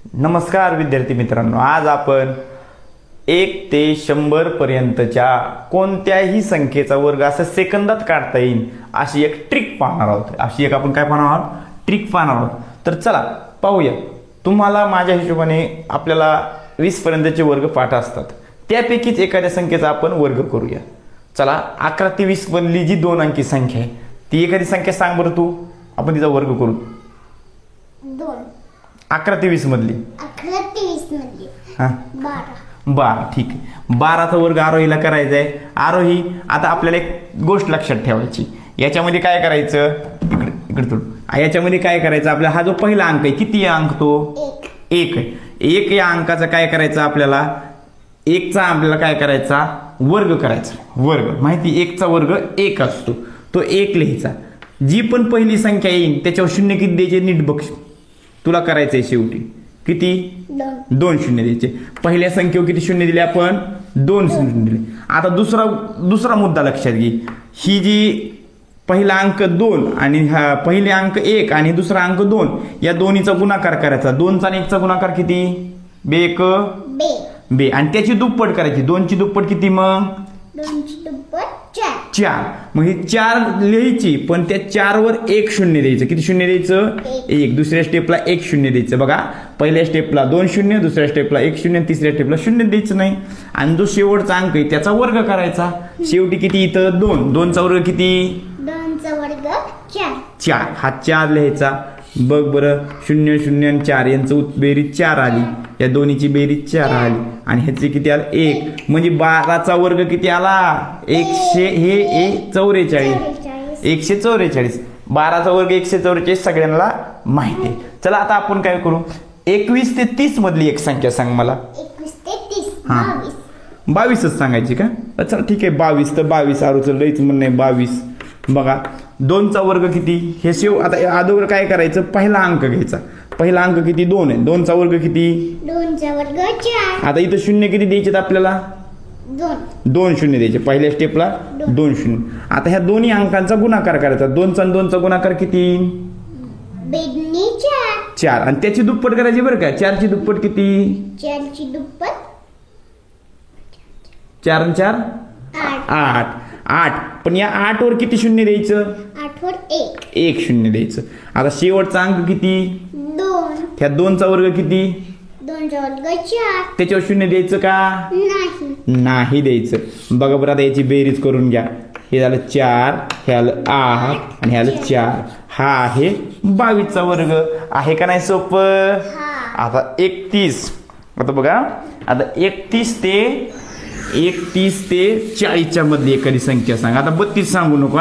नमस्कार विद्यार्थी मित्रांनो, आज आपण 1 ते 100 पर्यंतच्या कोणत्याही संख्येचा वर्ग असं सेकंदात काढता येईल अशी एक ट्रिक पाहणार आहोत। अशी एक आपण काय पाहणार आहोत, ट्रिक पाहणार आहोत। तर चला पाहूया। तुम्हाला माझ्या हिशोबाने आपल्याला 20 पर्यंतचे वर्ग पाठ असतात, त्यापैकीच एखाद्या संख्येचा आपण वर्ग करूया। चला 11 ते 20 मधली जी 2 अंकी संख्या आहे ती एखादी संख्या सांग बरं तू, आपण तिचा वर्ग करू। 11 ते 20 मधली 11 ते 20 मधली हां 12 ठीक आहे। 12चा वर्ग आरोहीला करायचा आहे। आरोही आता आपल्याला एक गोष्ट लक्षात ठेवायची, याच्यामध्ये काय करायचं, इकडे इकडे थोडं, याच्यामध्ये काय करायचं, आपला हा जो पहिला अंक आहे किती अंक तो 1 आहे। 1 या अंकाचा काय करायचं आपल्याला, 1चा आपल्याला काय करायचा वर्ग करायचा। वर्ग माहिती 1चा वर्ग 1 असतो, तो 1 लिहायचा। जी पण पहिली संख्या येईल त्याच्यावर शून्य किती द्यायचे नीट बघ, तुला करायचंय शेवटी किती 2 शून्य द्यायचे। पहिल्या संख्येवर किती शून्य दिले आपण, 2 शून्य दिले। आता दुसरा मुद्दा लक्षात घे, ही जी पहिला अंक 2 आणि हा पहिले अंक 1 आणि दुसरा अंक 2 या दोन्हीचा गुणाकार करायचा। 2चा आणि 1चा गुणाकार किती, बे आणि त्याची दुप्पट करायची। 2 ची दुप्पट किती, मग 2 ची दुप्पट 4। मग ही 4 लिहायची, पण त्या 4 वर 1 शून्य द्यायचं। किती शून्य द्यायचं, 1। दुसऱ्या स्टेपला 1 शून्य द्यायचं। बघा पहिल्या स्टेपला 2 शून्य, दुसऱ्या स्टेपला 1 शून्य, तिसऱ्या स्टेपला शून्य द्यायचं नाही। आणि जो शेवटचा अंक आहे त्याचा वर्ग करायचा। शेवटी किती इथं 2, 2चा वर्ग किती, 2चा वर्ग 4। हा 4 लिहायचा। बघ बरं 0 0 आणि 4 यांचं बेरीज 4 आली, या दोन्हीची बेरीज 4 आली आणि ह्याचे किती आलं 1, म्हणजे 12चा वर्ग किती आला 144। 144 12चा वर्ग 144 सगळ्यांना माहिती आहे। चला आता आपण काय करू, 21 ते 30 मधली एक संख्या सांग मला। 21 ते 30 22च सांगायची का, चला ठीक आहे 22। तर 22 आरूचं लईच म्हणणं आहे 22। बघा 2चा वर्ग किती, हे शेव आता अगोदर काय करायचं, पहिला अंक घ्यायचा। पहिला अंक किती 2 आहे, 2चा वर्ग किती, 2चा वर्ग 4। आता इथं शून्य किती द्यायचे आपल्याला, 2 शून्य द्यायचे। पहिल्या स्टेपला 2 शून्य। आता ह्या दोन्ही अंकांचा गुणाकार करायचा। 2चा आणि 2चा गुणाकार किती, 4 आणि त्याची दुप्पट करायची बरं का। 4 ची दुप्पट किती, 4 ची दुप्पट 4 आणि 4 8। पण या 8 वर किती शून्य द्यायचं, 8 वर 1 शून्य द्यायचं। आता शेवटचा अंक किती 2, ह्या 2चा वर्ग किती, 2चा वर्ग 4। त्याच्यावर शून्य द्यायचं का, नाही द्यायचं। बघा बरं आता याची बेरीज करून घ्या। हे झालं 4, हे आलं 8 आणि हे आलं 4। हा आहे 22चा वर्ग, आहे का नाही सोपं। आता 31, आता बघा आता 31 ते 40च्या मधली एखादी संख्या सांग। आता 32 सांगू नको,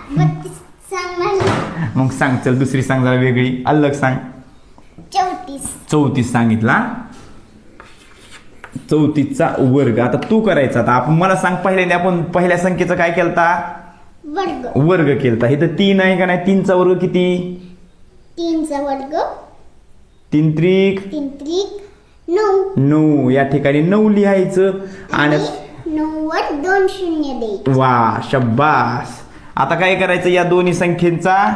32 सांग मग सांग, चल दुसरी सांग जरा वेगळी अलग सांग। 34 सांगितला, 34चा वर्ग आता तू करायचा। आता आपण मला सांग, पहिल्यांदा आपण पहिल्या संख्येचा काय केलता, वर्ग केलता। इथं 3 आहे का नाही, 3चा वर्ग किती, 3चा वर्ग 3 त्रिक 9। या ठिकाणी 9 लिहायचं आणि 9 वर 2 शून्य द्यायचे। वा शाबास। आता काय करायचं, या दोन्ही संख्येचा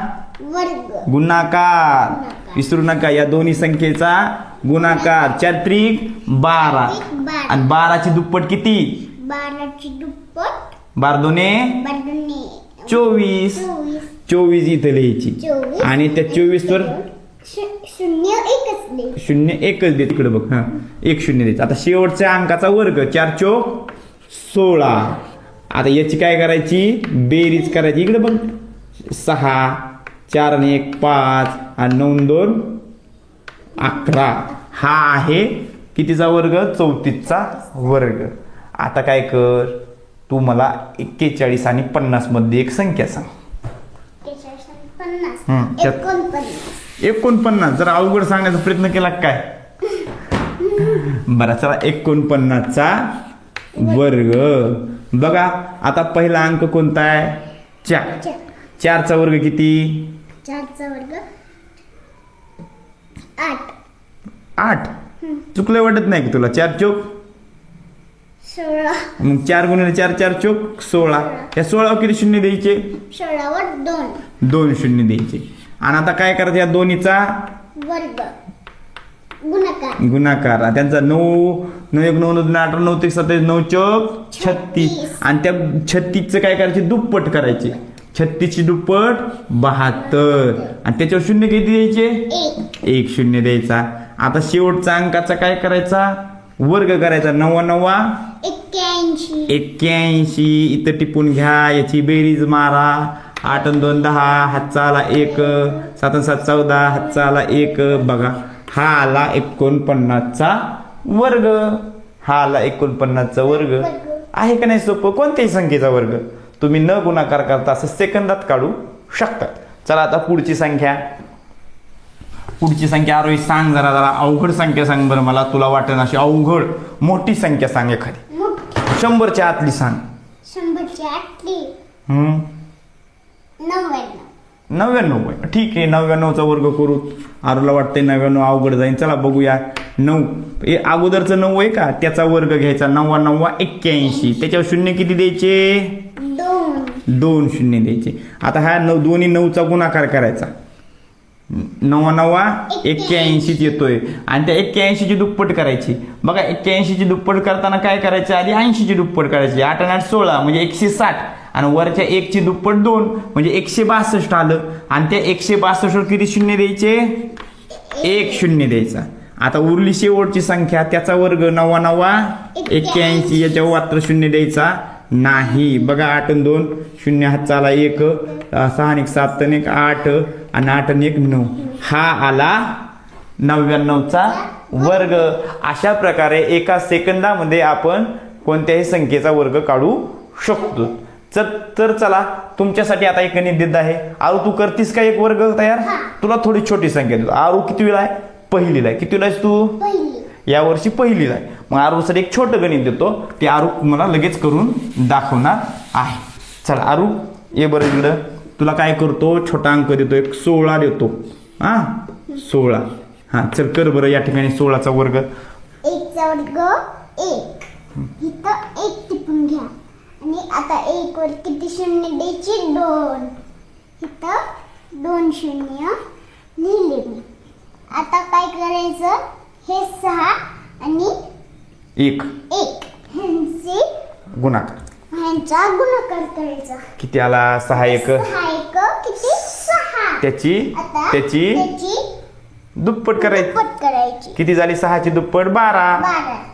गुणाकार विसरू नका। या दोन्ही संख्येचा गुणाकार 4 त्रिक 12 आणि 12ची दुप्पट किती, 12ची दुप्पट 12 दुने 24। 24 इथं लिहायची आणि त्या 24 वर 0 1च दे तिकडे बघ, 1 शून्य द्यायचं। आता शेवटच्या अंकाचा वर्ग 4 चौक 16। आता याची काय करायची, बेरीज करायची। इकडे बघ 6, 4 आणि 1 5 आणि 9 2 11। हा आहे कितीचा वर्ग, 34चा वर्ग। आता काय कर, तू मला 41 आणि 50 मध्ये एक संख्या सांग। 49 जरा अवघड सांगण्याचा प्रयत्न केला काय, बरं चला 49चा वर्ग। बघा आता पहिला अंक कोणता आहे, 4। 4चा वर्ग किती, 4चा वर्ग 8। चुकलं वाटत नाही की तुला, 4 चौक 16। मग 4 गुणिले 4 4 चौक 16। या 16 किती शून्य द्यायचे, 16 वर 2 शून्य द्यायचे। आणि आता काय करायचं, या दोन्हीचा वर्ग गुणाकार गुणाकार. आणि त्यांचा 9 9 1 9 9 18 9 3 27 9 चौक 36. आणि त्या 36चं काय करायचे दुप्पट करायचे. 36ची दुप्पट 72. आणि त्याच्यावर शून्य किती द्यायचे 1 शून्य द्यायचा. आता शेवटचा अंकाचा काय करायचा वर्ग करायचा. 9 9 81 81. इथं टिपून घ्या. याची बेरीज मारा. 8 आणि 2 10. हातचा आला 1. 7 आणि 7 14. हातचा आला 1. बघा हा आला 49चा वर्ग. हा आला 49चा वर्ग. आहे का नाही सोपं. कोणत्याही संख्येचा वर्ग तुम्ही न गुणाकार करता असं सेकंदात काढू शकता. चला आता पुढची संख्या आरोही सांग. जरा जरा अवघड संख्या सांग बरं. मला तुला वाटेल अशी अवघड मोठी संख्या सांग एखादी. 100च्या आतली सांग. 100च्या आतली 99. 99. ठीक आहे 99चा वर्ग करू. आरूला वाटतंय 99 अवघड जाईल. चला बघूया. 9 अगोदरचं 9 आहे का त्याचा वर्ग घ्यायचा. 9 9 81. त्याच्यावर शून्य किती द्यायचे 2 शून्य द्यायचे. आता हा 2 9चा गुणाकार करायचा. 9 9 81 येतोय. आणि त्या 81ची दुप्पट करायची. बघा 81ची दुप्पट करताना काय करायचं आधी 80ची दुप्पट करायची. 8 आणि 8 16 म्हणजे 160. आणि वरच्या 1 ची दुप्पट 2 म्हणजे 162 आलं. आणि त्या 162 वर किती शून्य द्यायचे 1 शून्य द्यायचा. आता उरली शेवटची संख्या त्याचा वर्ग 9 9 81. याच्यावर मात्र शून्य द्यायचा नाही. बघा 8 आणि 2 शून्य हातचा आला 1. 6 आणि 7 आणि 1 8. आणि 8 आणि 1 9. हा आला 99चा वर्ग. अशा प्रकारे एका सेकंदामध्ये आपण कोणत्याही संख्येचा वर्ग काढू शकतो. तर चला तुमच्यासाठी आता एक गणित देत आहे. आरू तू करतीस का एक वर्ग तयार. तुला थोडी छोटी संख्या देतो. आरू कितवीला आहे पहिलीला आहे. कितवीला आहेस तू या वर्षी पहिलीला आहे. मग आरूसाठी एक छोटं गणित देतो. ते आरू मला लगेच करून दाखवणार आहे. चला आरू ये बरं इकडं. तुला काय करतो छोटा अंक देतो. एक 16 देतो. 16. हा चल कर बरं. या ठिकाणी 16चा वर्ग. 1चा वर्ग 1. इथं 1 टिपून घ्या. आणि आता 1 वर किती शून्य द्यायची 2. इथं 2 शून्य लिहिले मी. आता काय करायचं हे 6 आणि 1 ह्यांचे गुणाकार गुणाकार करायचा. किती आला 6 1 किती 6. त्याची दुप्पट करायची. किती झाली 6ची दुप्पट 12.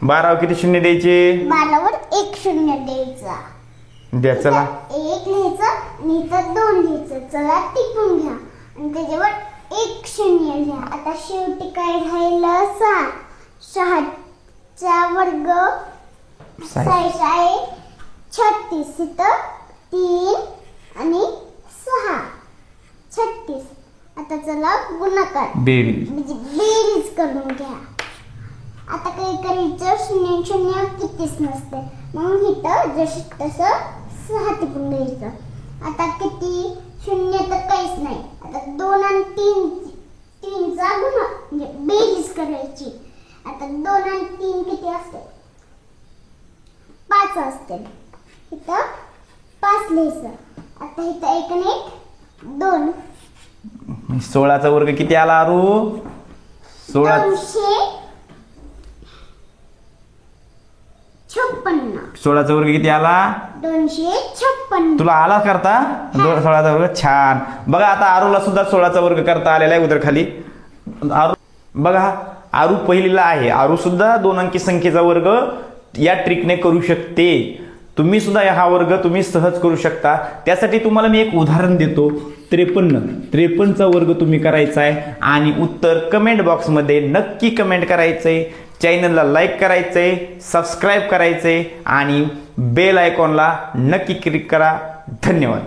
12 किती शून्य द्यायचे 12 वर 1 शून्य द्यायचा. द्या चला 1 लिहायचं आणि इथं 2 लिहायचं. चला टिपून घ्या. आणि त्याच्यावर 1 शून्य लिहा. आता शेवटी काय राहिलं 6. 6चा वर्ग 6 आहे 36. इथं 3 आणि 6 36. आता चला गुणाकार बेरीज म्हणजे बेरीज करून घ्या. आता काय करायचं 0 0 कितीच नसते. मग इथं जसं तसं 6 टिपून घ्यायचं. आता किती 0 तर काहीच नाही. आता 2 आणि 3चा गुणा म्हणजे बेरीज करायची. आता 2 आणि 3 किती असते 5 असते. इथं 5 लिहायचं. आता इथं 1 आणि 1 2. 16चा वर्ग किती आला आरू 256. 16चा वर्ग किती आला 256. तुला आला करता 16चा वर्ग. छान. बघा आता आरूला सुद्धा 16चा वर्ग करता आलेला आहे. उधर खाली आरू बघा आरू पहिलीला आहे. आरू सुद्धा 2 अंकी संख्येचा वर्ग या ट्रिकने करू शकते. तुम्ही सुद्धा हा वर्ग तुम्ही सहज करू शकता. त्यासाठी तुम्हाला मी एक उदाहरण देतो. 53चा वर्ग तुम्ही करायचा आहे. आणि उत्तर कमेंट बॉक्समध्ये नक्की कमेंट करायचंय. चॅनलला लाईक करायचंय, सबस्क्राईब करायचंय आणि बेल आयकॉनला नक्की क्लिक करा. धन्यवाद.